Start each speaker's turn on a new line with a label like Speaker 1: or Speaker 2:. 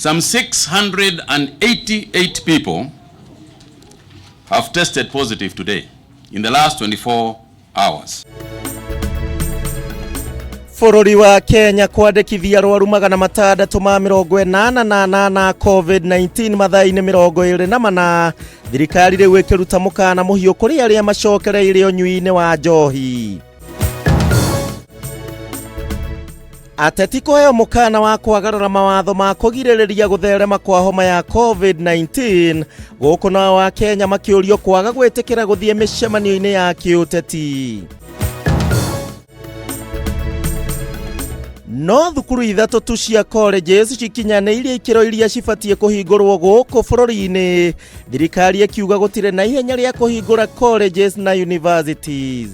Speaker 1: some 688 people have tested positive today in the last 24 hours.
Speaker 2: Bũrũri wa Kenya kwandĩkithia arwaru 688 na COVID-19 mathaa-inĩ 24. Thirikari rĩu ĩkĩruta mũkana mũhiũ kũrĩ arĩa macokereire ũnyui-inĩ wa njohi. Ateti kũheo mũkana wa kwagarara mawatho ma kũgirĩrĩria gũtherema kwa homa ya COVID-19 gũkũ nao wa Kenya makĩũrio kwaga gwĩtĩkĩra gũthiĩ mĩcemanio-inĩ ya kĩũteti. No thukuru ithatũ tu cia colleges cikinyanĩirie ikĩro iria cibatie kũhingũrwo gũkũ bũrũri-inĩ. Thirikari ĩkiuga gũtirĩ na ihenya rĩa kũhingũra colleges na universities.